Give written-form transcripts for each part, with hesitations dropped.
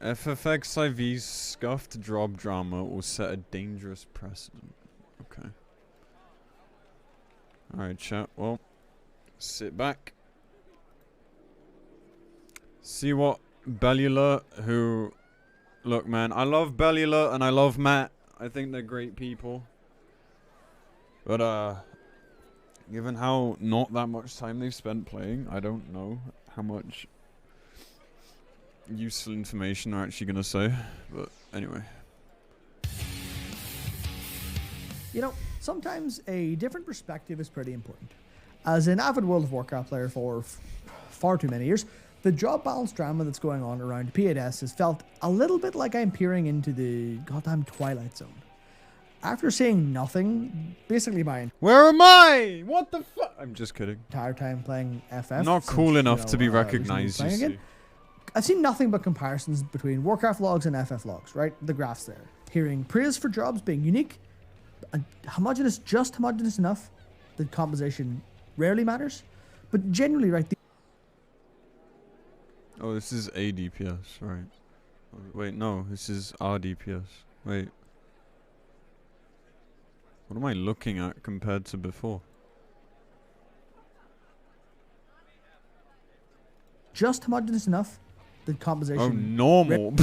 FFXIV's scuffed job drama will set a dangerous precedent. Okay. Alright, chat. Well, sit back. See what Bellular, who... Look, man, I love Bellular and I love Matt. I think they're great people. But, given how not that much time they've spent playing, I don't know how much useful information they're actually gonna say. But, anyway. You know, sometimes a different perspective is pretty important. As an avid World of Warcraft player for far too many years, the job balance drama that's going on around P8S has felt a little bit like I'm peering into the goddamn Twilight Zone. After seeing nothing, basically my Where am I? What the fuck? I'm just kidding. entire time playing FF. Not cool since, enough you know, to be recently recognized, you playing see. again, I've seen nothing but comparisons between Warcraft logs and FF logs, right? The graphs there. Hearing praise for jobs being unique, and homogeneous, just homogeneous enough that composition rarely matters, but generally, right? Oh, this is a DPS, right? Wait, no, this is our DPS. Wait. What am I looking at compared to before? Just homogeneous enough that composition. Oh, normal.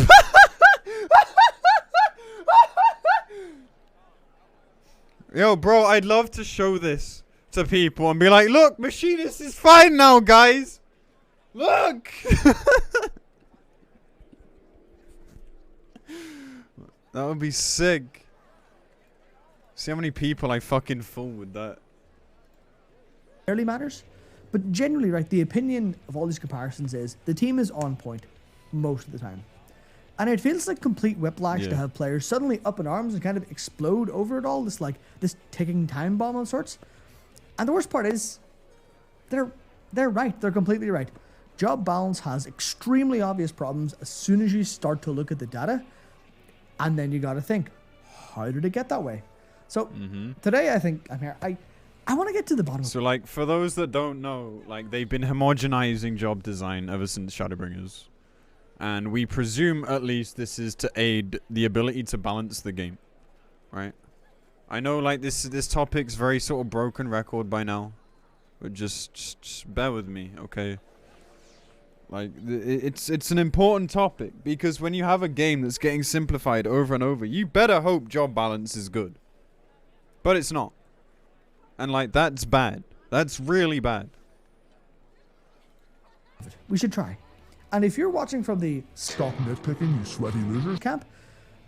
Yo, bro, I'd love to show this to people and be like, look, Machinist is fine now, guys. Look. That would be sick. See how many people I fucking fool with that. Rarely matters, but generally, right, the opinion of all these comparisons is the team is on point most of the time. And it feels like complete whiplash to have players suddenly up in arms and kind of explode over it all, this ticking time bomb of sorts. And the worst part is, they're right, they're completely right. Job balance has extremely obvious problems as soon as you start to look at the data, and then you gotta think, how did it get that way? So, today I think I'm here, I want to get to the bottom of it. So, like, for those that don't know, like, they've been homogenizing job design ever since Shadowbringers. And we presume, at least, this is to aid the ability to balance the game. Right? I know, like, this topic's very sort of broken record by now. But just bear with me, okay? Like, it's an important topic. Because when you have a game that's getting simplified over and over, you better hope job balance is good. But it's not. And, like, that's bad. That's really bad. We should try. And if you're watching from the Stop nitpicking, you sweaty losers. camp,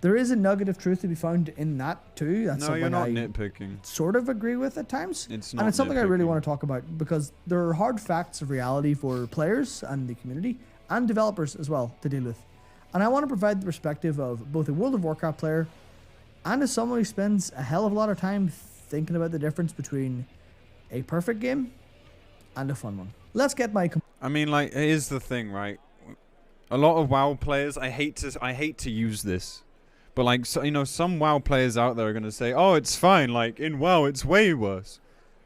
there is a nugget of truth to be found in that too. That's No, you're not I nitpicking. sort of agree with at times. It's not and it's something I really nitpicking. want to talk about because there are hard facts of reality for players and the community and developers as well to deal with. And I want to provide the perspective of both a World of Warcraft player and as someone who spends a hell of a lot of time thinking about the difference between a perfect game and a fun one. Let's get my... I mean, like, here's the thing, right? A lot of WoW players, I hate to use this, but like, so, you know, some WoW players out there are gonna say, "Oh, it's fine. Like in WoW, it's way worse."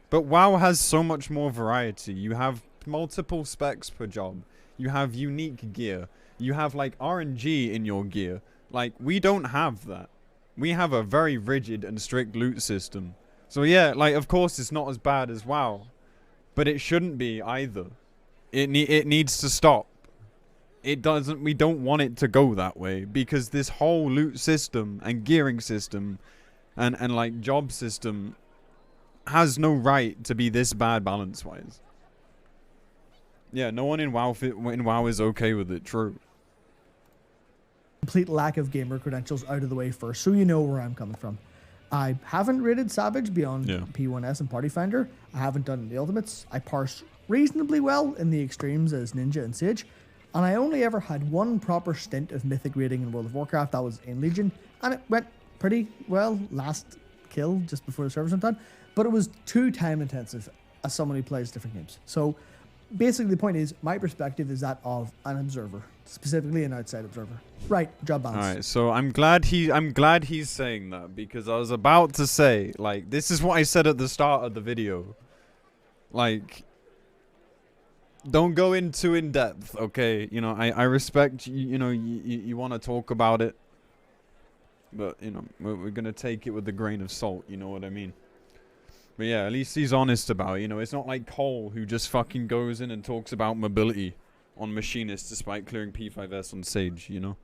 But WoW has so much more variety. You have multiple specs per job. You have unique gear. You have like RNG in your gear. Like we don't have that. We have a very rigid and strict loot system. So yeah, like of course it's not as bad as WoW, but it shouldn't be either. It needs to stop. It doesn't. We don't want it to go that way because this whole loot system and gearing system, and like job system, has no right to be this bad balance wise. Yeah, no one in WoW is okay with it. True. Complete lack of gamer credentials out of the way first, so you know where I'm coming from. I haven't rated Savage beyond P1S and Party Finder. I haven't done the Ultimates. I parsed reasonably well in the extremes as Ninja and Sage. And I only ever had one proper stint of Mythic rating in World of Warcraft. That was in Legion. And it went pretty well. Last kill just before the servers went down. But it was too time intensive as someone who plays different games. So basically the point is, my perspective is that of an observer. Specifically an outside observer. Right, job balance. Alright, so I'm glad he's saying that, because I was about to say, like, this is what I said at the start of the video. Like, don't go into in depth, okay? You know, I respect you know you want to talk about it, but you know we're gonna take it with a grain of salt. You know what I mean? But yeah, at least he's honest about it. You know, it's not like Cole who just fucking goes in and talks about mobility on Machinist despite clearing P5S on Sage. You know,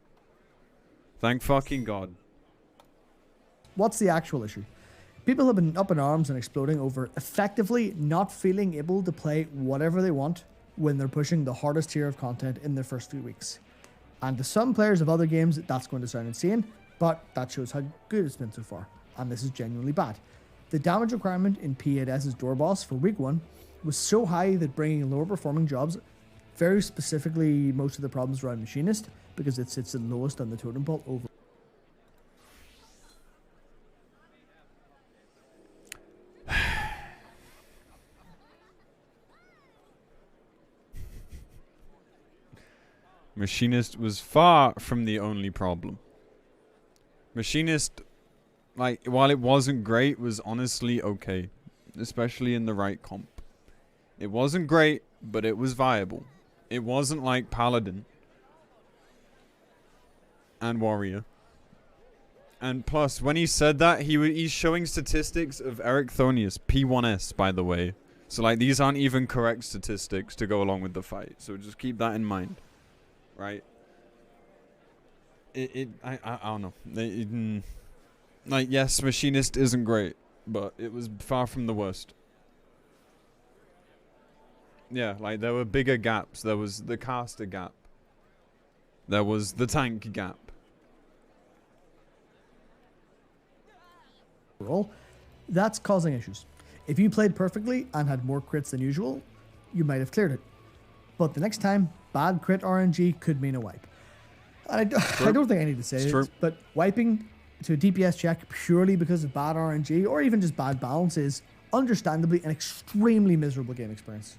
thank fucking God. What's the actual issue? People have been up in arms and exploding over effectively not feeling able to play whatever they want when they're pushing the hardest tier of content in their first few weeks. And to some players of other games, that's going to sound insane, but that shows how good it's been so far. And this is genuinely bad. The damage requirement in P8S's door boss for week 1 was so high that bringing lower performing jobs, very specifically most of the problems around Machinist, because it sits the lowest on the totem pole over. Machinist was far from the only problem. Machinist, like, while it wasn't great, was honestly okay. Especially in the right comp. It wasn't great, but it was viable. It wasn't like Paladin. And Warrior. And plus, when he said that, he's showing statistics of Eric Thonius, P1S, by the way. So, like, these aren't even correct statistics to go along with the fight. So just keep that in mind. Right? I don't know. Like, yes, Machinist isn't great, but it was far from the worst. Yeah, like, there were bigger gaps. There was the caster gap. There was the tank gap. Overall, that's causing issues. If you played perfectly and had more crits than usual, you might have cleared it. But the next time, bad crit RNG could mean a wipe. And I don't think I need to say this, but wiping to a DPS check purely because of bad RNG or even just bad balance is understandably an extremely miserable game experience.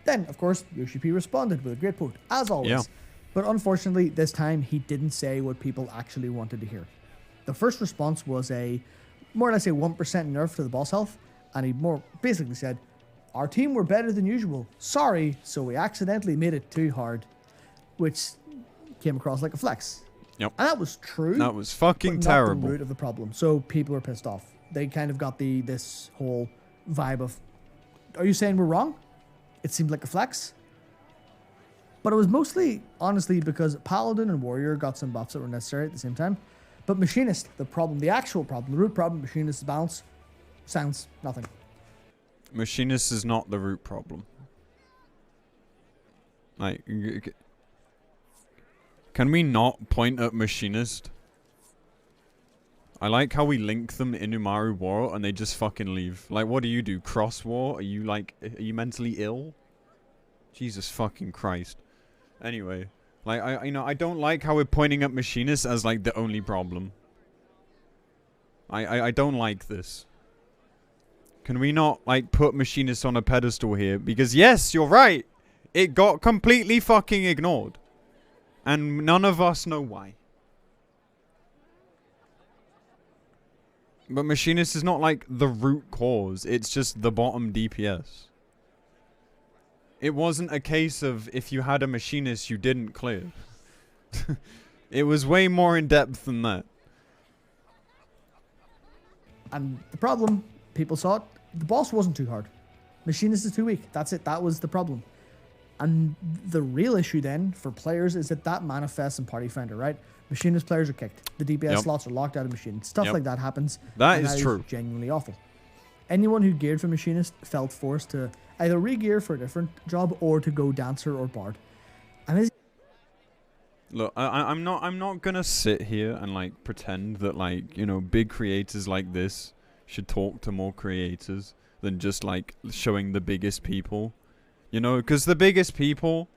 Then, of course, Yoshi P responded with a great quote, as always. Yeah. But unfortunately, this time he didn't say what people actually wanted to hear. The first response was a more or less a 1% nerf to the boss health, and he basically said, "Our team were better than usual. Sorry, so we accidentally made it too hard," which came across like a flex. Yep. And that was true. That was fucking but terrible. Not the root of the problem. So people were pissed off. They kind of got this whole vibe of, "Are you saying we're wrong?" It seemed like a flex. But it was mostly, honestly, because Paladin and Warrior got some buffs that were necessary at the same time. But Machinist, the actual problem, the root problem, Machinist's balance, sounds nothing. Machinist is not the root problem. Like, can we not point at Machinist? I like how we link them in Umaru War and they just fucking leave. Like, what do? Cross War? Are you mentally ill? Jesus fucking Christ. Anyway, like, I don't like how we're pointing at Machinist as, like, the only problem. I don't like this. Can we not, like, put Machinist on a pedestal here? Because, yes, you're right. It got completely fucking ignored. And none of us know why. But Machinist is not, like, the root cause. It's just the bottom DPS. It wasn't a case of if you had a Machinist you didn't clear. It was way more in depth than that. And the problem, people saw it, the boss wasn't too hard. Machinist is too weak. That's it. That was the problem. And the real issue then for players is that manifests in Party Finder, right? Machinist players are kicked. The DPS slots are locked out of Machinist. Stuff like that happens. That is true. Genuinely awful. Anyone who geared for Machinist felt forced to either re-gear for a different job or to go Dancer or Bard. And look, I'm not gonna sit here and, like, pretend that, like, you know, big creators like this should talk to more creators than just, like, showing the biggest people. You know, because the biggest people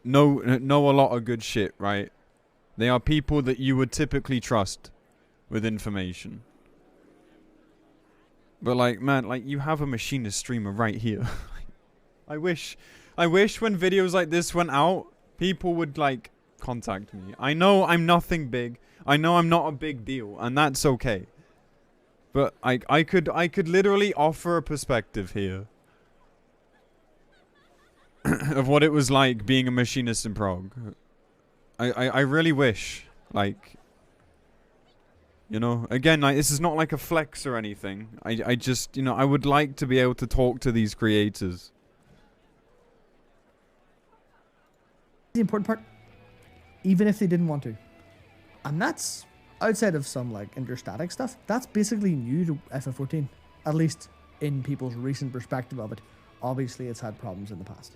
know a lot of good shit, right? They are people that you would typically trust with information. But, like, man, like, you have a Machinist streamer right here. I wish when videos like this went out, people would, like, contact me. I know I'm nothing big. I know I'm not a big deal, and that's okay. But I could literally offer a perspective here. of what it was like being a machinist in Prague. I really wish, like, you know, again, like, this is not like a flex or anything. I just, you know, I would like to be able to talk to these creators. The important part, even if they didn't want to. And that's, outside of some like interstatic stuff, that's basically new to FF14, at least in people's recent perspective of it. Obviously, it's had problems in the past.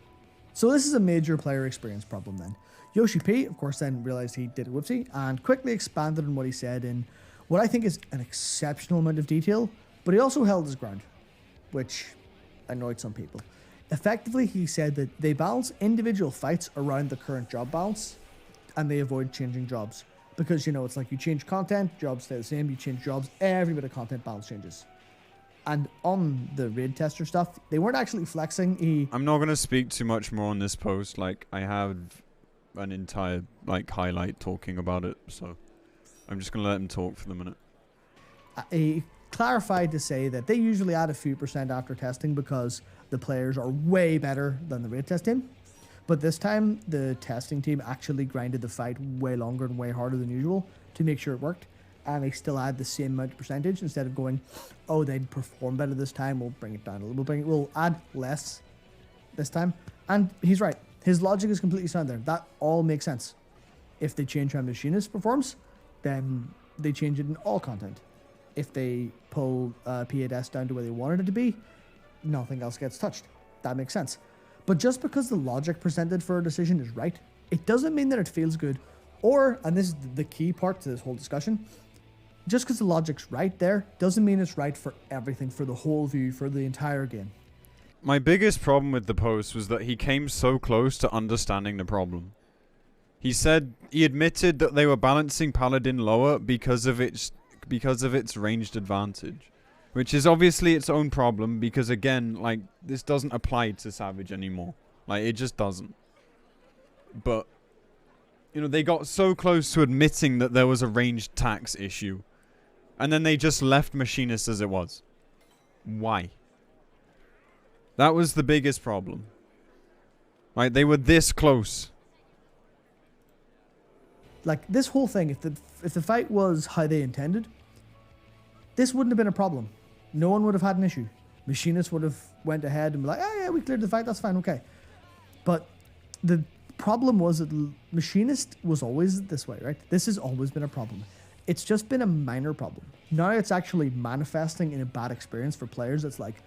So this is a major player experience problem then. Yoshi P, of course, then realized he did a whoopsie and quickly expanded on what he said in what I think is an exceptional amount of detail, but he also held his ground, which annoyed some people. Effectively, he said that they balance individual fights around the current job balance and they avoid changing jobs. Because, you know, it's like you change content, jobs stay the same, you change jobs, every bit of content balance changes. And on the raid tester stuff, they weren't actually flexing. I'm not going to speak too much more on this post. Like, I have an entire, like, highlight talking about it. So, I'm just going to let him talk for the minute. He clarified to say that they usually add a few % after testing because the players are way better than the raid test team. But this time, the testing team actually grinded the fight way longer and way harder than usual to make sure it worked. And they still add the same amount of percentage instead of going, oh, they'd perform better this time, we'll bring it down a little. We'll add less this time. And he's right. His logic is completely sound there. That all makes sense. If they change how Machinist performs, then they change it in all content. If they pull P8S down to where they wanted it to be, nothing else gets touched. That makes sense. But just because the logic presented for a decision is right, it doesn't mean that it feels good. Or, and this is the key part to this whole discussion, just because the logic's right there doesn't mean it's right for everything, for the whole view, for the entire game. My biggest problem with the post was that he came so close to understanding the problem. He admitted that they were balancing Paladin lower because of its ranged advantage. Which is obviously its own problem because, again, like, this doesn't apply to Savage anymore. Like, it just doesn't. But, you know, they got so close to admitting that there was a ranged tax issue. And then they just left Machinist as it was. Why? That was the biggest problem. Like, they were this close. Like, this whole thing, if the fight was how they intended, this wouldn't have been a problem. No one would have had an issue. Machinist would have went ahead and be like, oh yeah, we cleared the fight, that's fine, okay. But the problem was that Machinist was always this way, right? This has always been a problem. It's just been a minor problem. Now it's actually manifesting in a bad experience for players. It's like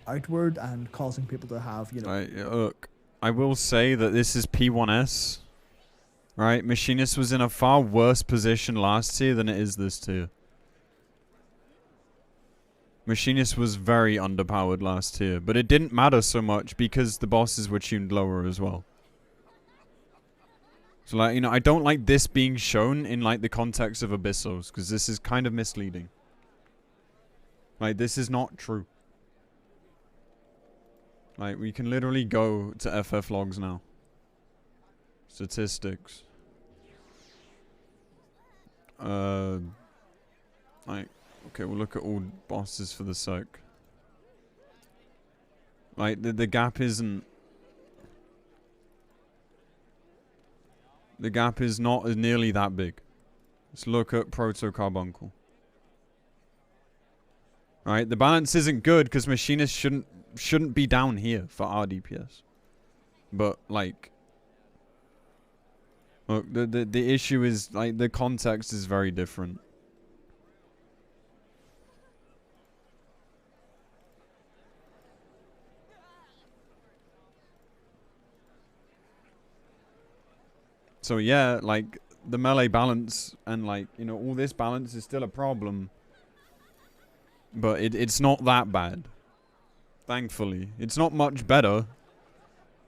outward and causing people to have, you know... Look, I will say that this is P1S, right? Machinist was in a far worse position last tier than it is this tier. Machinist was very underpowered last tier, but it didn't matter so much because the bosses were tuned lower as well. So, like, you know, I don't like this being shown in, like, the context of Abyssos, because this is kind of misleading. Like, this is not true. Like, we can literally go to FF logs now. Statistics. Like, okay, we'll look at all bosses for the sec. Like, the gap isn't... The gap is not nearly that big. Let's look at Proto Carbuncle. Right, the balance isn't good because Machinist shouldn't be down here for our DPS. But, like... Look, the issue is, like, the context is very different. So yeah, like, the melee balance and, like, you know, all this balance is still a problem. But it's not that bad. Thankfully. It's not much better.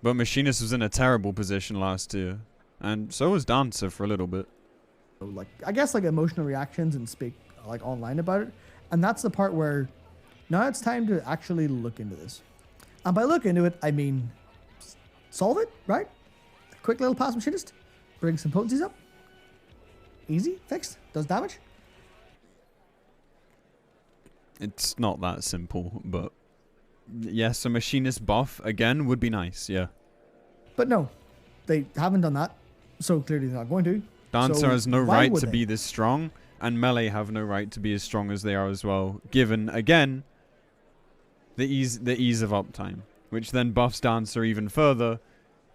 But Machinist was in a terrible position last year. And so was Dancer for a little bit. Like, I guess, like, emotional reactions and speak, like, online about it. And that's the part where now it's time to actually look into this. And by look into it, I mean solve it, right? A quick little pass Machinist. Bring some potencies up. Easy, fixed, does damage. It's not that simple, but yes, a Machinist buff again would be nice, yeah. But no, they haven't done that, so clearly they're not going to. Dancer So has no why right would to they? be this strong, and Melee have no right to be as strong as they are as well, given, again, the ease of uptime, which then buffs Dancer even further,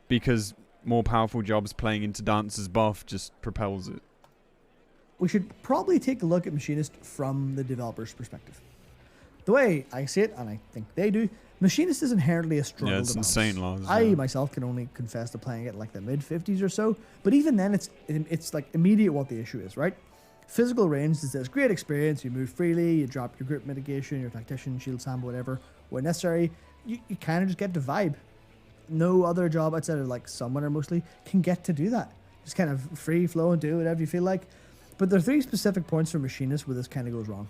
because more powerful jobs playing into Dancer's buff just propels it. We should probably take a look at Machinist from the developer's perspective. The way I see it, and I think they do, Machinist is inherently a struggle Yeah, it's to balance. insane, Lars. I yeah. myself can only confess to playing it like the mid-50s or so, but even then it's like immediate what the issue is, right? Physical range is this great experience, you move freely, you drop your grip mitigation, your tactician, shield samba, whatever, where necessary, you kind of just get to vibe. No other job outside of like Summoner mostly can get to do that. Just kind of free flow and do whatever you feel like. But there are 3 specific points for Machinist where this kind of goes wrong.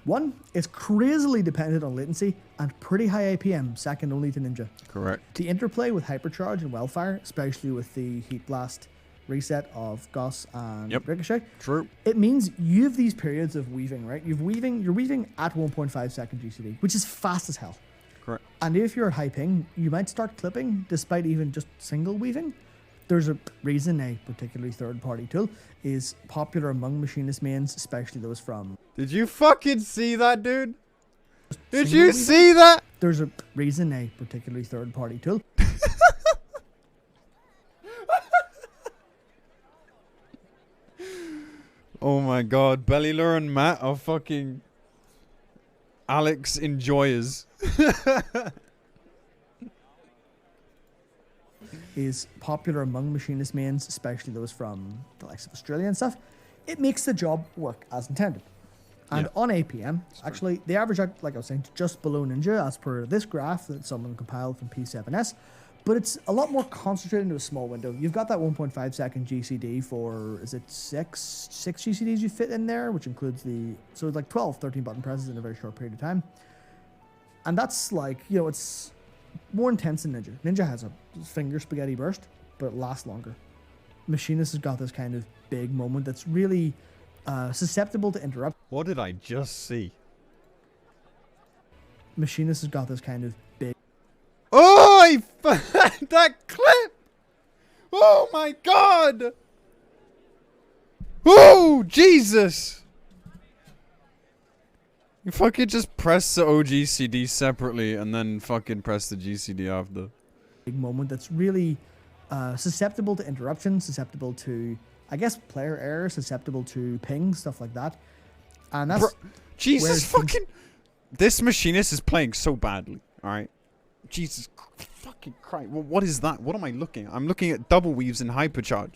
One, it's crazily dependent on latency and pretty high APM, second only to Ninja. Correct. The interplay with Hypercharge and Wildfire, especially with the Heat Blast reset of Goss and Ricochet, True. it means you have these periods of weaving, right? You're weaving at 1.5 second GCD, which is fast as hell. Correct. And if you're at high ping, you might start clipping despite even just single weaving. There's a reason a particularly third-party tool is popular among Machinist mains, especially those from... Did you fucking see that, dude? Did single you weaving. see that? There's a reason a particularly third-party tool Oh my god, Bellular and Matt are fucking Alex enjoyers. is popular among Machinist mains, especially those from the likes of Australia and stuff. It makes the job work as intended. And Yeah. on APM, actually, they average out, like I was saying, just below Ninja as per this graph that someone compiled from P7S. But it's a lot more concentrated into a small window. You've got that 1.5 second GCD for, is it six GCDs you fit in there, which includes so it's like 12, 13 button presses in a very short period of time. And that's like, it's more intense than Ninja. Ninja has a finger spaghetti burst, but it lasts longer. Machinist has got this kind of big moment that's really susceptible to interrupt. What did I just see? Machinist has got this kind of big... Oh, that clip! Oh my god! Oh, Jesus! You fucking just press the OG CD separately and then fucking press the GCD after. Big moment that's really susceptible to interruption, susceptible to, I guess, player error, susceptible to ping, stuff like that. And that's... Jesus fucking... This Machinist is playing so badly, alright? Jesus fucking Christ. Well, what is that? What am I looking at? I'm looking at double weaves in hypercharge.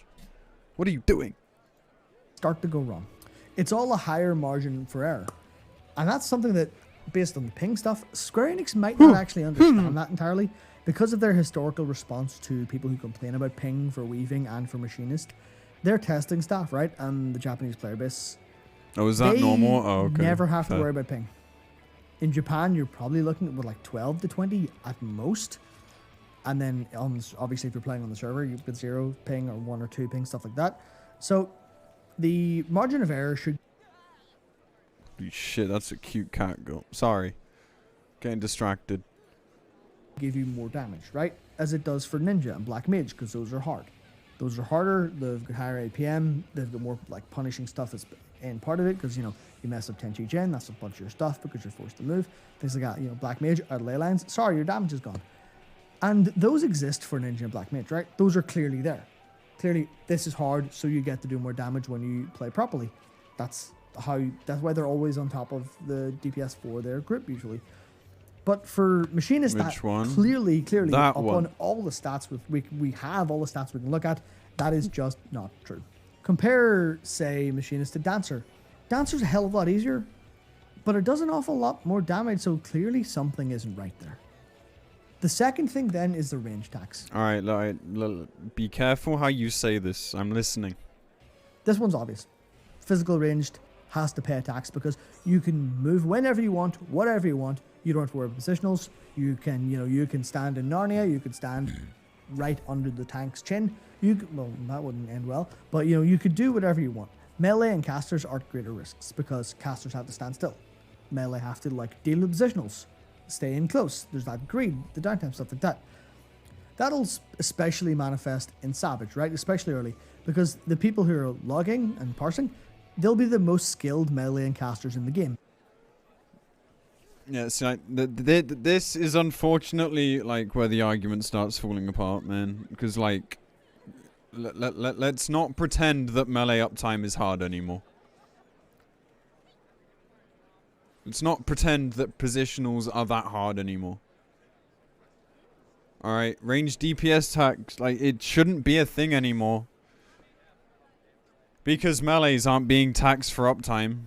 What are you doing? Start to go wrong. It's all a higher margin for error. And that's something that, based on the ping stuff, Square Enix might not actually understand that entirely because of their historical response to people who complain about ping for weaving and for Machinist. Their testing staff, right, and the Japanese player base, Oh, is that they normal? Oh, okay. never have to Fair. worry about ping. In Japan, you're probably looking at like 12 to 20 at most. And then, obviously, if you're playing on the server, you've got 0 ping or 1 or 2 ping, stuff like that. So, the margin of error should... Holy shit, that's a cute cat girl. Sorry. Getting distracted. give you more damage, right? As it does for Ninja and Black Mage, because those are hard. Those are harder, they've got higher APM, they've got more like punishing stuff as in part of it, because you mess up Tenchi Gen, that's a bunch of your stuff because you're forced to move. Things like that, Black Mage, out of ley lines, sorry, your damage is gone. And those exist for Ninja and Black Mage, right? Those are clearly there. Clearly, this is hard, so you get to do more damage when you play properly. That's why they're always on top of the DPS for their group usually. But for Machinist, Which one? clearly, That up one. on all the stats we have all the stats we can look at, that is just not true. Compare, say, Machinist to Dancer. Dancer's a hell of a lot easier, but it does an awful lot more damage, so clearly something isn't right there. The second thing then is the range tax. Alright, be careful how you say this. I'm listening. This one's obvious. Physical ranged has to pay a tax because you can move whenever you want, whatever you want. You don't have to worry about positionals. You can stand in Narnia. You could stand right under the tank's chin. Well, that wouldn't end well, but you could do whatever you want. Melee and casters are at greater risks because casters have to stand still. Melee have to deal with positionals, stay in close. There's that greed, the downtime, stuff like that. That'll especially manifest in Savage, right? Especially early, because the people who are logging and parsing, they'll be the most skilled melee and casters in the game. Yeah, see, like, this is unfortunately like where the argument starts falling apart, man. Because like, let's not pretend that melee uptime is hard anymore. Let's not pretend that positionals are that hard anymore. Alright, range DPS tax, like, it shouldn't be a thing anymore. Because melees aren't being taxed for uptime.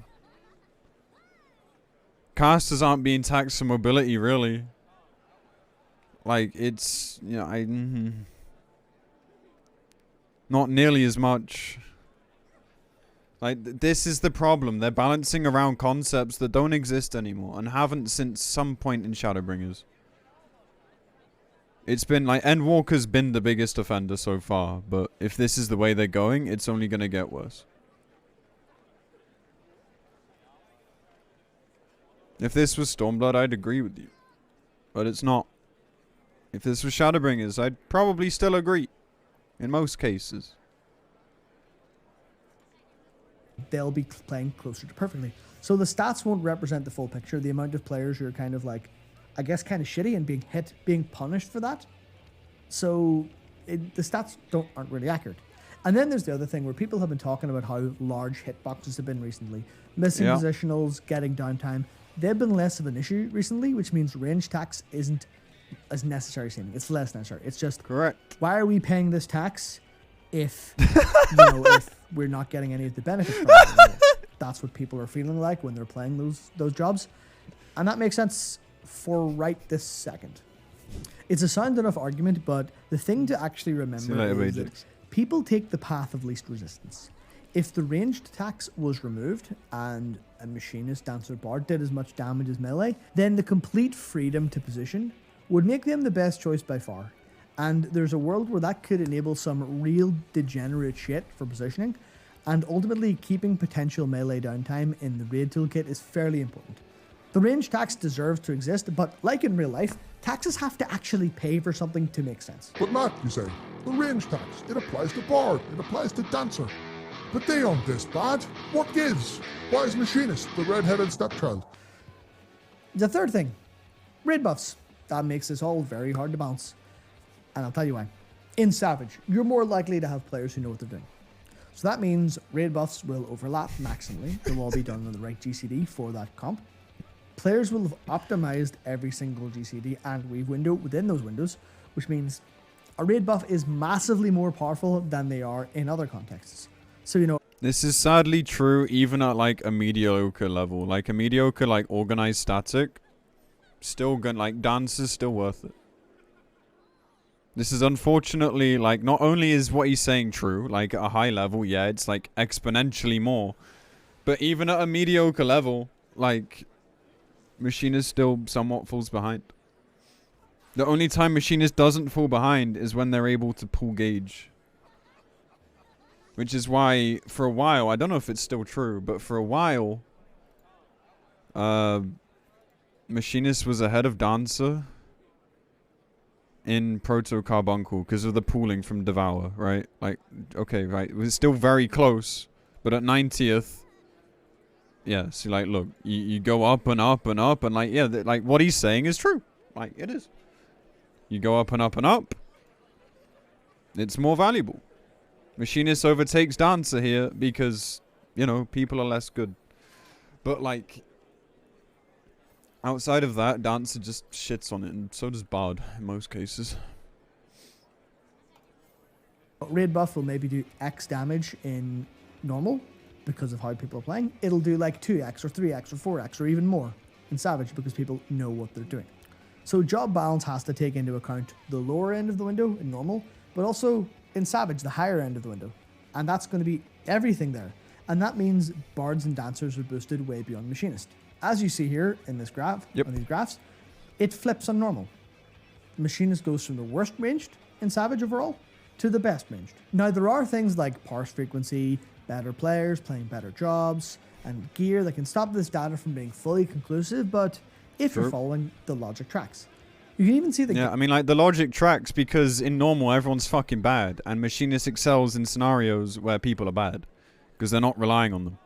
Casters aren't being taxed for mobility, really. Like, it's, you know, not nearly as much. Like, this is the problem. They're balancing around concepts that don't exist anymore and haven't since some point in Shadowbringers. It's been, like, Endwalker's been the biggest offender so far, but if this is the way they're going, it's only gonna get worse. If this was Stormblood, I'd agree with you. But it's not. If this was Shadowbringers, I'd probably still agree. In most cases. They'll be playing closer to perfectly. So the stats won't represent the full picture. The amount of players who are kind of like, I guess, kind of shitty and being hit, being punished for that. So the stats aren't really accurate. And then there's the other thing where people have been talking about how large hitboxes have been recently. Missing positionals, getting downtime. They've been less of an issue recently, which means range tax isn't as necessary seeming. It's less necessary. It's just, correct. Why are we paying this tax if, you know, if we're not getting any of the benefits from it? That's what people are feeling like when they're playing those jobs. And that makes sense for right this second. It's a sound enough argument, but the thing to actually remember is that people take the path of least resistance. If the ranged tax was removed and a machinist, dancer, bard did as much damage as melee, then the complete freedom to position would make them the best choice by far. And there's a world where that could enable some real degenerate shit for positioning, and ultimately keeping potential melee downtime in the raid toolkit is fairly important. The range tax deserves to exist, but like in real life, taxes have to actually pay for something to make sense. But Matt, you say, the range tax, it applies to bard, it applies to dancer. But they aren't this bad. What gives? Why is machinist the red-headed stepchild? The third thing, raid buffs. That makes this all very hard to balance. And I'll tell you why. In Savage, you're more likely to have players who know what they're doing. So that means raid buffs will overlap maximally. They'll all be done on the right GCD for that comp. Players will have optimized every single GCD and weave window within those windows, which means a raid buff is massively more powerful than they are in other contexts. So, you know, this is sadly true even at like a mediocre level. Like a mediocre, like organized static, still good. Like dance is still worth it. This is unfortunately like not only is what he's saying true, like at a high level, yeah, it's like exponentially more. But even at a mediocre level, like Machinist still somewhat falls behind. The only time Machinist doesn't fall behind is when they're able to pull gauge. Which is why, for a while, I don't know if it's still true, but for a while, Machinist was ahead of Dancer in Proto Carbuncle because of the pooling from Devour, right? Like, okay, right. It was still very close, but at 90th, yeah, see, like, look, you go up and up and up, and, like, yeah, like, what he's saying is true. Like, it is. You go up and up and up, it's more valuable. Machinist overtakes Dancer here because, you know, people are less good. But, like, outside of that, Dancer just shits on it, and so does Bard in most cases. Raid buff will maybe do X damage in normal because of how people are playing. It'll do like 2x or 3x or 4x or even more in Savage because people know what they're doing. So job balance has to take into account the lower end of the window in normal, but also in Savage, the higher end of the window. And that's going to be everything there. And that means Bards and Dancers are boosted way beyond Machinist. As you see here in this graph, on these graphs, it flips on normal. Machinist goes from the worst ranged in Savage overall to the best ranged. Now there are things like parse frequency, better players playing better jobs, and gear that can stop this data from being fully conclusive, but if you're following the logic tracks. You can even see the... Yeah, I mean, like, the logic tracks because in normal, everyone's fucking bad. And Machinist excels in scenarios where people are bad. Because they're not relying on them.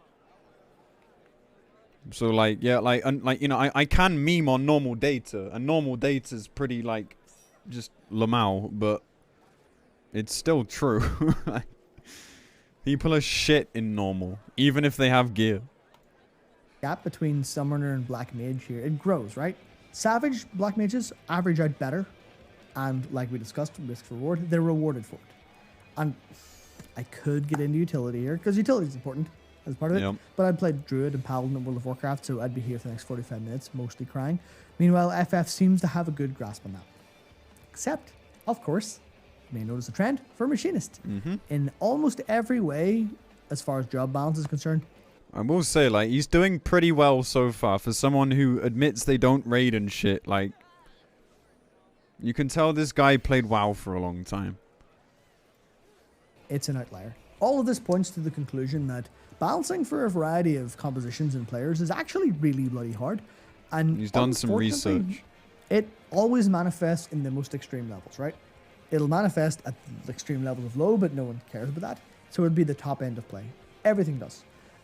So, like, yeah, like, you know, I can meme on normal data. And normal data's pretty, like, just lamau. But it's still true. People are shit in normal. Even if they have gear. Gap between Summoner and Black Mage here, it grows, right? Savage Black Mages average out better, and like we discussed, risk reward, they're rewarded for it. And I could get into utility here, because utility is important as part of it, Yep. but I'd played Druid and Paladin in World of Warcraft, so I'd be here for the next 45 minutes, mostly crying. Meanwhile, FF seems to have a good grasp on that. Except, of course, you may notice a trend for Machinist. In almost every way, as far as job balance is concerned, I will say, like, he's doing pretty well so far for someone who admits they don't raid and shit. Like, you can tell this guy played WoW for a long time. it's an outlier. All of this points to the conclusion that balancing for a variety of compositions and players is actually really bloody hard. And He's done some unfortunately, research. It always manifests in the most extreme levels, right? It'll manifest at the extreme levels of low, but no one cares about that. So it'd be the top end of play. Everything does.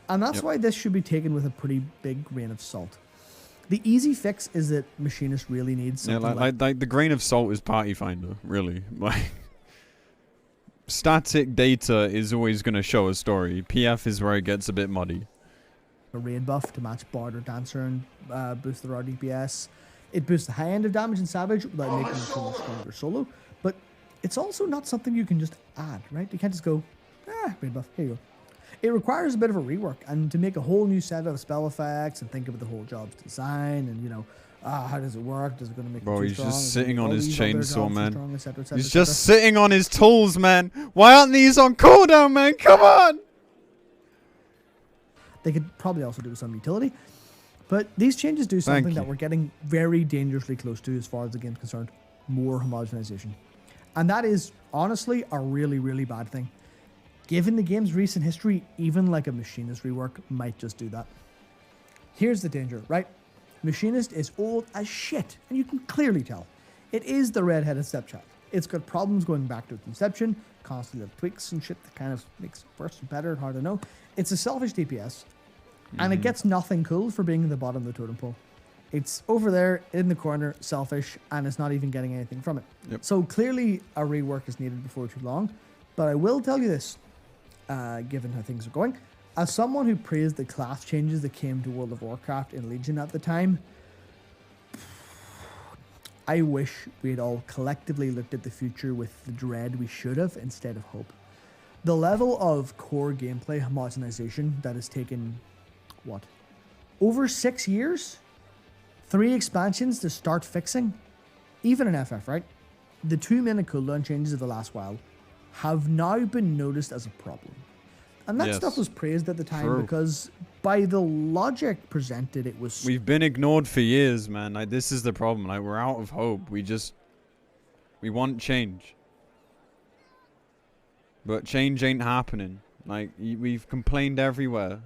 And that's why this should be taken with a pretty big grain of salt. The easy fix is that Machinist really needs something like the grain of salt is Party Finder, really. Like, static data is always going to show a story. PF is where it gets a bit muddy. a raid buff to match Bard or Dancer and boost the raw DPS. It boosts the high end of damage in Savage without making it too much stronger solo. But it's also not something you can just add, right? You can't just go, raid buff, here you go. It requires a bit of a rework, and to make a whole new set of spell effects and think about the whole job's design and, you know, how does it work? Is it going to make Bro, it too he's strong? just sitting on his chainsaw, man. Strong, et cetera, et cetera, He's et cetera. just sitting on his tools, man. Why aren't these on cooldown, man? Come on! They could probably also do some utility. But these changes do something that we're getting very dangerously close to as far as the game's concerned. More homogenization. And that is, honestly, a really, really bad thing. Given the game's recent history, even like a Machinist rework might just do that. Here's the danger, right? Machinist is old as shit, and you can clearly tell. It is the red-headed stepchild. It's got problems going back to its inception, constantly have tweaks and shit that kind of makes it worse and better, hard to know. It's a selfish DPS, and it gets nothing cool for being in the bottom of the totem pole. It's over there in the corner, selfish, and it's not even getting anything from it. Yep. So clearly a rework is needed before too long, but I will tell you this, given how things are going. As someone who praised the class changes that came to World of Warcraft in Legion at the time, I wish we had all collectively looked at the future with the dread we should have instead of hope. The level of core gameplay homogenization that has taken, what, over 6 years? 3 expansions to start fixing? Even in FF, right? The 2-minute cooldown changes of the last while have now been noticed as a problem. And that stuff was praised at the time because by the logic presented, it was... We've been ignored for years, man. Like, this is the problem. Like, we're out of hope. We want change. But change ain't happening. Like, we've complained everywhere.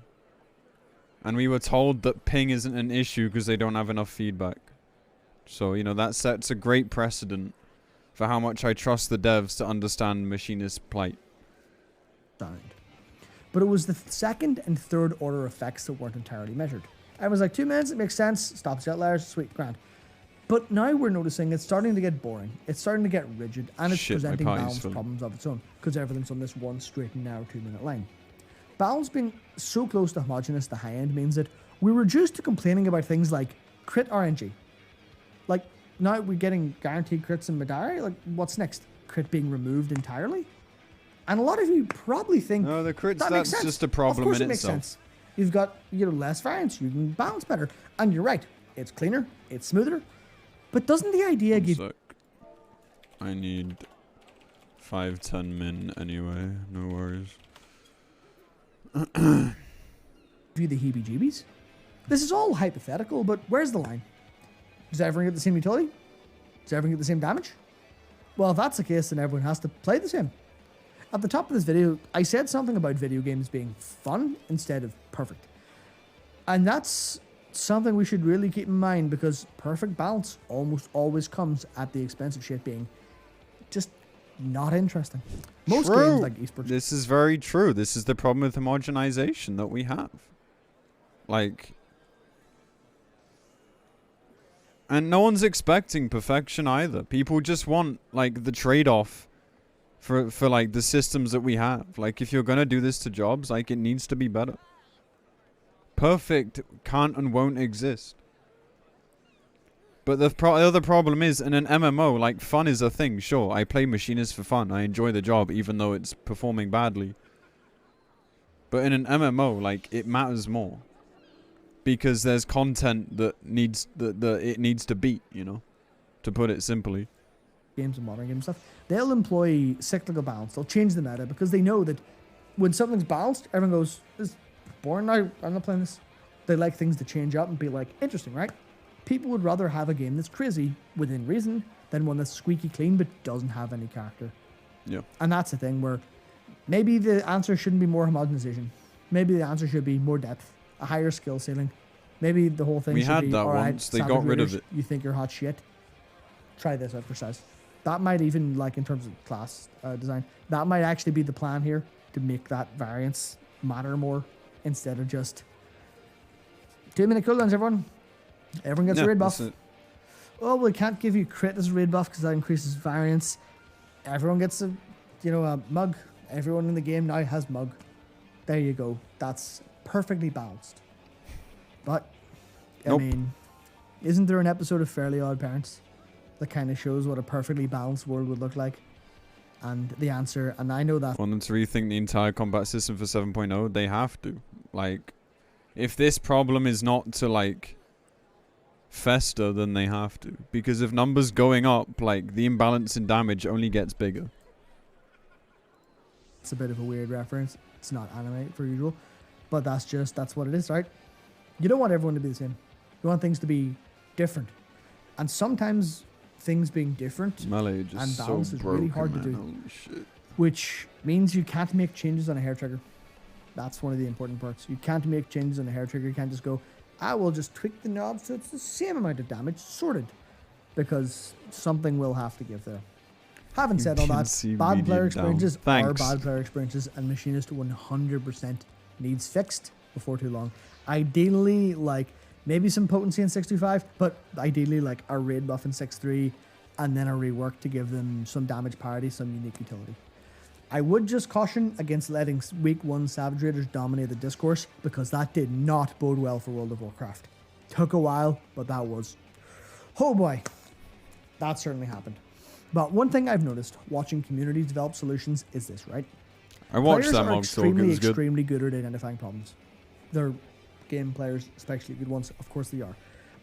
And we were told that ping isn't an issue because they don't have enough feedback. So, you know, that sets a great precedent for how much I trust the devs to understand Machinist plight. Sound. But it was the second and third order effects that weren't entirely measured. I was like, 2 minutes, it makes sense, stops outliers, sweet, grand. But now we're noticing it's starting to get boring. It's starting to get rigid, and it's presenting balance problems of its own, because everything's on this one straight and narrow 2-minute line. Balance being so close to homogeneous, the high end, means that we're reduced to complaining about things like crit RNG. Like, now we're getting guaranteed crits in Madari, like, what's next? Crit being removed entirely? And a lot of you probably think No, the crits, that makes that's sense. just a problem of course in it makes itself. sense. You've got, you know, less variance, you can balance better. And you're right, it's cleaner, it's smoother. But doesn't the idea give... I need 5-10 min anyway, no worries. you the heebie-jeebies? This is all hypothetical, but where's the line? Does everyone get the same utility? Does everyone get the same damage? Well, if that's the case, then everyone has to play the same. At the top of this video, I said something about video games being fun instead of perfect. And that's something we should really keep in mind, because perfect balance almost always comes at the expense of shit being just not interesting. Most games like esports. This is very true. This is the problem with homogenization that we have. Like, and no one's expecting perfection either. People just want like the trade-off for like the systems that we have. Like, if you're gonna do this to jobs, like, it needs to be better. Perfect can't and won't exist. But the other problem is, in an MMO, like, fun is a thing. Sure, I play Machinist for fun. I enjoy the job, even though it's performing badly. But in an MMO, like, it matters more. Because there's content that needs it needs to beat, you know, to put it simply. Games and modern game stuff, they'll employ cyclical balance. They'll change the meta because they know that when something's balanced, everyone goes, "This is boring now. I'm not playing this." They like things to change up and be like, interesting, right? People would rather have a game that's crazy within reason than one that's squeaky clean but doesn't have any character. Yeah. And that's the thing where maybe the answer shouldn't be more homogenization. Maybe the answer should be more depth, a higher skill ceiling. Maybe the whole thing should be, that all right, once. They got rid of it. You think you're hot shit? Try this exercise. That might even, like, in terms of class design, that might actually be the plan here, to make that variance matter more instead of just 2-minute cooldowns, everyone. Everyone gets a raid buff. Oh, we can't give you crit as a raid buff because that increases variance. Everyone gets a, a mug. Everyone in the game now has mug. There you go. That's perfectly balanced. But, Nope. I mean, isn't there an episode of Fairly Odd Parents that kind of shows what a perfectly balanced world would look like? And the answer, and I know that. Want them to rethink the entire combat system for 7.0? They have to. Like, if this problem is not to, like, fester, then they have to. Because if numbers going up, like, the imbalance in damage only gets bigger. It's a bit of a weird reference. It's not anime for usual. But that's what it is, right? You don't want everyone to be the same. You want things to be different. And sometimes things being different Melee just and balance so is really broken, hard to man. do. Holy shit. Which means you can't make changes on a hair trigger. That's one of the important parts. You can't make changes on a hair trigger. You can't just go, I will just tweak the knob so it's the same amount of damage, sorted. Because something will have to give there. Having said all that, bad player experiences are bad player experiences, and Machinist 100% needs fixed before too long. Ideally, like, maybe some potency in 625, but ideally, like, a raid buff in 6.3, and then a rework to give them some damage parity, some unique utility. I would just caution against letting Week 1 Savage Raiders dominate the discourse, because that did not bode well for World of Warcraft. Took a while, but that was... Oh boy. That certainly happened. But one thing I've noticed watching communities develop solutions is this, right? I watched that Players mock talk. It was good. extremely good at identifying problems. They're game players, especially good ones. Of course they are.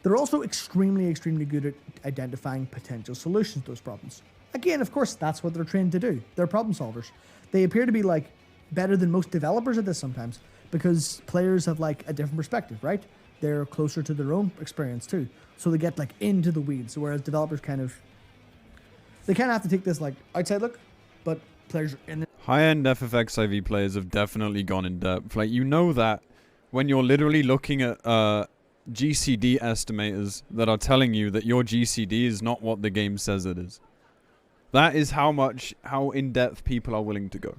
They're also extremely good at identifying potential solutions to those problems. Again, of course, that's what they're trained to do. They're problem solvers. They appear to be, like, better than most developers at this sometimes, because players have, like, a different perspective, right? They're closer to their own experience too. So they get, like, into the weeds, whereas developers they kind of have to take this, like, outside look, but players are in it. High-end FFXIV players have definitely gone in depth. Like, you know that when you're literally looking at GCD estimators that are telling you that your GCD is not what the game says it is. That is how in-depth people are willing to go.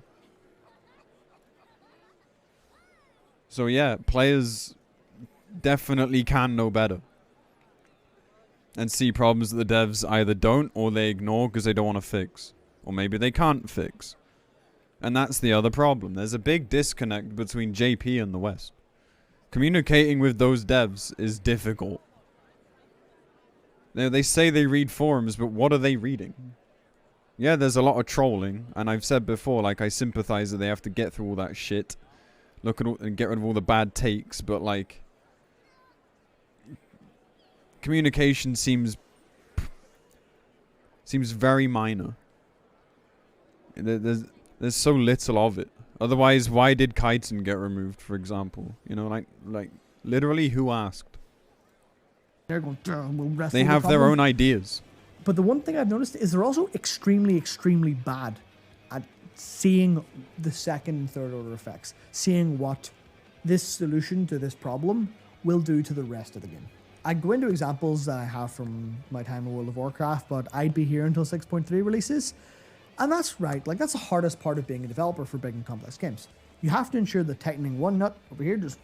So yeah, players definitely can know better. And see problems that the devs either don't or they ignore because they don't want to fix. Or maybe they can't fix. And that's the other problem. There's a big disconnect between JP and the West. Communicating with those devs is difficult. They say they read forums, but what are they reading? Yeah, there's a lot of trolling, and I've said before, like, I sympathize that they have to get through all that shit. Look at and get rid of all the bad takes, but, like, communication seems very minor. There's so little of it. Otherwise, why did Kaiten get removed, for example? You know, like literally, who asked? They're going, we'll wrestle they have their own ideas. But the one thing I've noticed is they're also extremely bad at seeing the second and third order effects. Seeing what this solution to this problem will do to the rest of the game. I go into examples that I have from my time in World of Warcraft, but I'd be here until 6.3 releases. And that's right, like that's the hardest part of being a developer for big and complex games. You have to ensure that tightening one nut over here just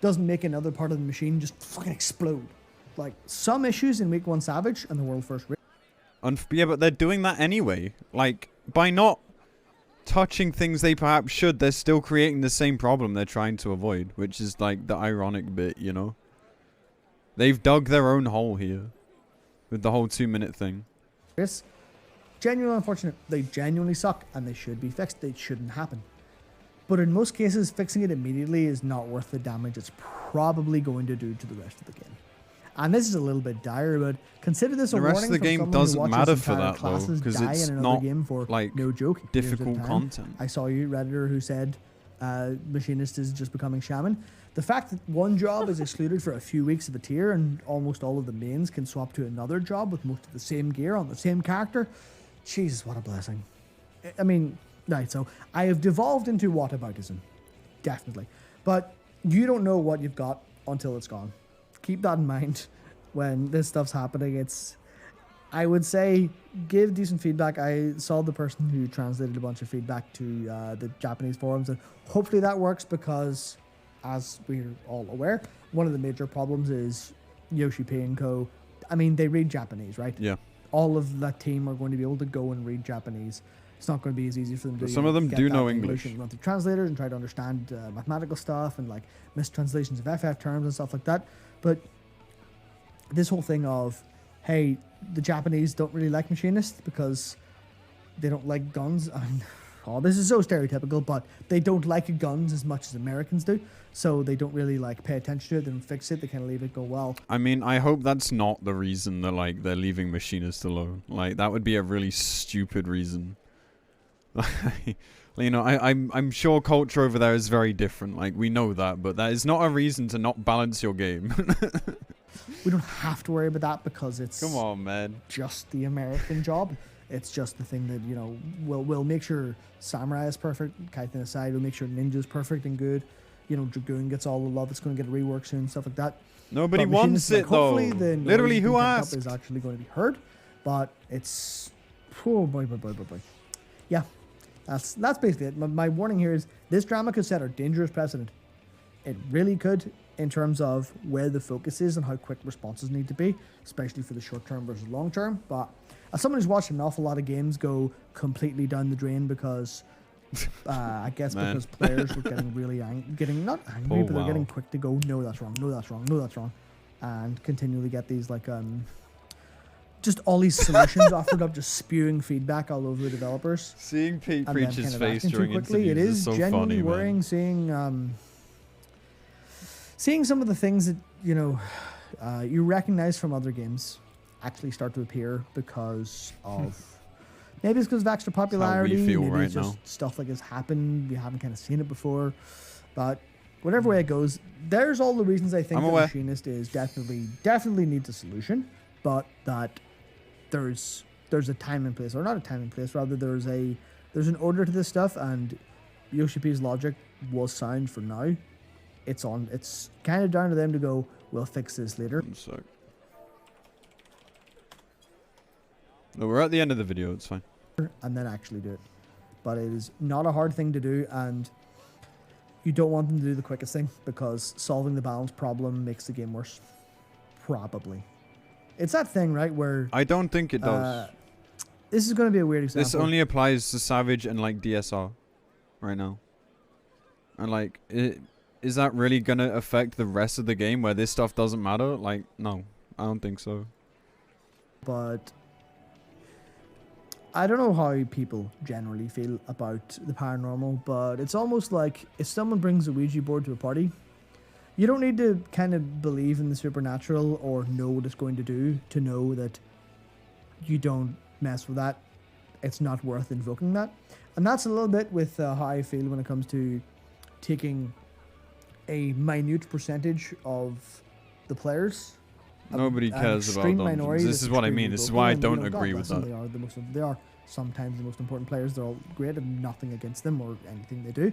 doesn't make another part of the machine just fucking explode. Like some issues in Week 1 Savage and the World First Yeah, but they're doing that anyway. Like, by not touching things they perhaps should, they're still creating the same problem they're trying to avoid, which is like the ironic bit, you know? They've dug their own hole here with the whole 2-minute thing. It's genuinely unfortunate. They genuinely suck and they should be fixed. They shouldn't happen. But in most cases, fixing it immediately is not worth the damage it's probably going to do to the rest of the game. And this is a little bit dire, but consider this a warning. The rest of the game doesn't matter for that though, because it's not like no joke. difficult content. I saw you, Redditor, who said Machinist is just becoming Shaman. The fact that one job is excluded for a few weeks of a tier and almost all of the mains can swap to another job with most of the same gear on the same character. Jesus, what a blessing. I mean, right, so I have devolved into whataboutism. Definitely. But you don't know what you've got until it's gone. Keep that in mind when this stuff's happening. It's, I would say, give decent feedback. I saw the person who translated a bunch of feedback to the Japanese forums, and hopefully that works because, as we're all aware, one of the major problems is Yoshi P and Co. I mean, they read Japanese, right? Yeah. All of that team are going to be able to go and read Japanese. It's not going to be as easy for them to some of them do know English. And run through translators and try to understand mathematical stuff and like mistranslations of FF terms and stuff like that. But this whole thing of, hey, the Japanese don't really like machinists because they don't like guns. I mean, oh, this is so stereotypical, but they don't like guns as much as Americans do. So they don't really like pay attention to it. They don't fix it. They kind of leave it go well. I mean, I hope that's not the reason that like they're leaving machinists alone. Like that would be a really stupid reason. You know, I'm sure culture over there is very different. Like we know that, but that is not a reason to not balance your game. We don't have to worry about that because it's come on, man. Just the American job. It's just the thing that, you know, we'll make sure Samurai is perfect, Kaiten aside, we'll make sure Ninja's perfect and good. You know, Dragoon gets all the love. It's going to get a rework soon, stuff like that. Nobody wants it though. Literally, who asked? Is actually going to be heard, but it's oh boy. Yeah, that's basically it. My warning here is this drama could set a dangerous precedent. It really could, in terms of where the focus is and how quick responses need to be, especially for the short term versus long term. But as someone who's watched an awful lot of games go completely down the drain because I guess because players were getting really getting not angry, but they're getting quick to go, no, that's wrong, no, that's wrong, no, that's wrong, and continually get these like just all these solutions offered up, just spewing feedback all over the developers. Seeing Pete Preach's face during interviews it is so genuinely funny, worrying. Man. Seeing some of the things that you know you recognize from other games actually start to appear because of. Maybe it's because of extra popularity. How we feel maybe right it's just now. Stuff like has happened. We haven't kind of seen it before. But whatever way it goes, there's all the reasons I think the Machinist is definitely needs a solution, but that there's a time and place, or not a time and place, rather there's an order to this stuff, and Yoshi P's logic was sound for now. It's kind of down to them to go, we'll fix this later. No, we're at the end of the video, it's fine. And then actually do it. But it is not a hard thing to do, and you don't want them to do the quickest thing because solving the balance problem makes the game worse. Probably. It's that thing, right, where... I don't think it does. This is going to be a weird example. This only applies to Savage and like DSR right now. And like, is that really going to affect the rest of the game where this stuff doesn't matter? Like, no, I don't think so. But... I don't know how people generally feel about the paranormal, but it's almost like if someone brings a Ouija board to a party, you don't need to kind of believe in the supernatural or know what it's going to do to know that you don't mess with that. It's not worth invoking that. And that's a little bit with how I feel when it comes to taking a minute percentage of the players. Nobody cares about dungeons. This is what I mean. This is why I don't agree with that. They are sometimes the most important players. They're all great and nothing against them or anything they do.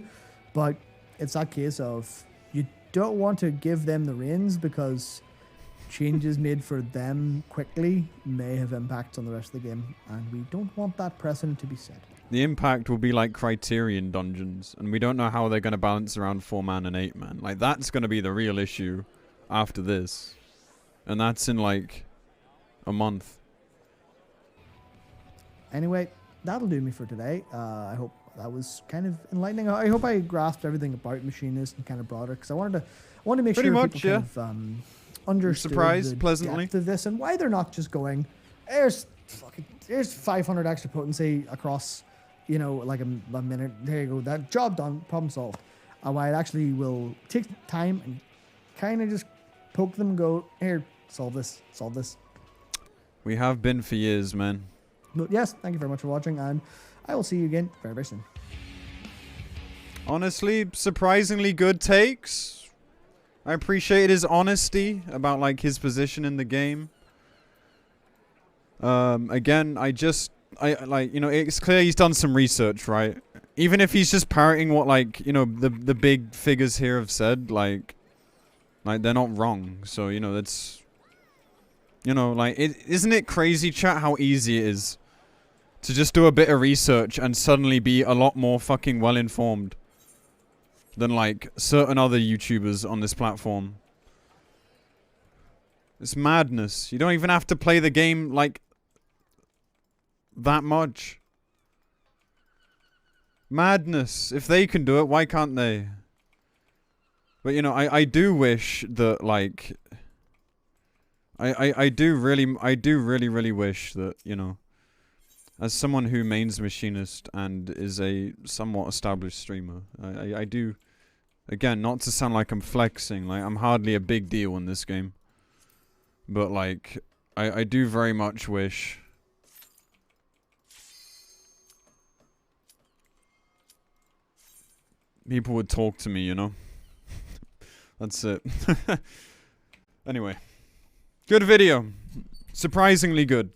But it's that case of you don't want to give them the reins because changes made for them quickly may have impacts on the rest of the game, and we don't want that precedent to be set. The impact will be like Criterion dungeons, and we don't know how they're going to balance around 4-man and 8-man. Like, that's going to be the real issue after this. And that's in, like, a month. Anyway, that'll do me for today. I hope that was kind of enlightening. I hope I grasped everything about Machinist and kind of broader, because I wanted to make Pretty sure much, people kind of understood surprised the pleasantly depth of this and why they're not just going, there's 500 extra potency across, you know, like a minute. There you go. That job done. Problem solved. Why it actually will take time and kind of just poke them and go, here, solve this, solve this. We have been for years, man. But yes, thank you very much for watching, and I will see you again very, very soon. Honestly, surprisingly good takes. I appreciate his honesty about, like, his position in the game. Again, I like, you know, it's clear he's done some research, right? Even if he's just parroting what, like, you know, the big figures here have said, like they're not wrong. So, you know, that's, you know, like, isn't it crazy, chat, how easy it is to just do a bit of research and suddenly be a lot more fucking well informed than, like, certain other YouTubers on this platform. It's madness. You don't even have to play the game, like, that much. Madness. If they can do it, why can't they? But, you know, I do wish that, like, I do really wish that, you know, as someone who mains Machinist and is a somewhat established streamer, I do, again, not to sound like I'm flexing, like, I'm hardly a big deal in this game. But, like, I do very much wish people would talk to me, you know? That's it. Anyway. Good video. Surprisingly good.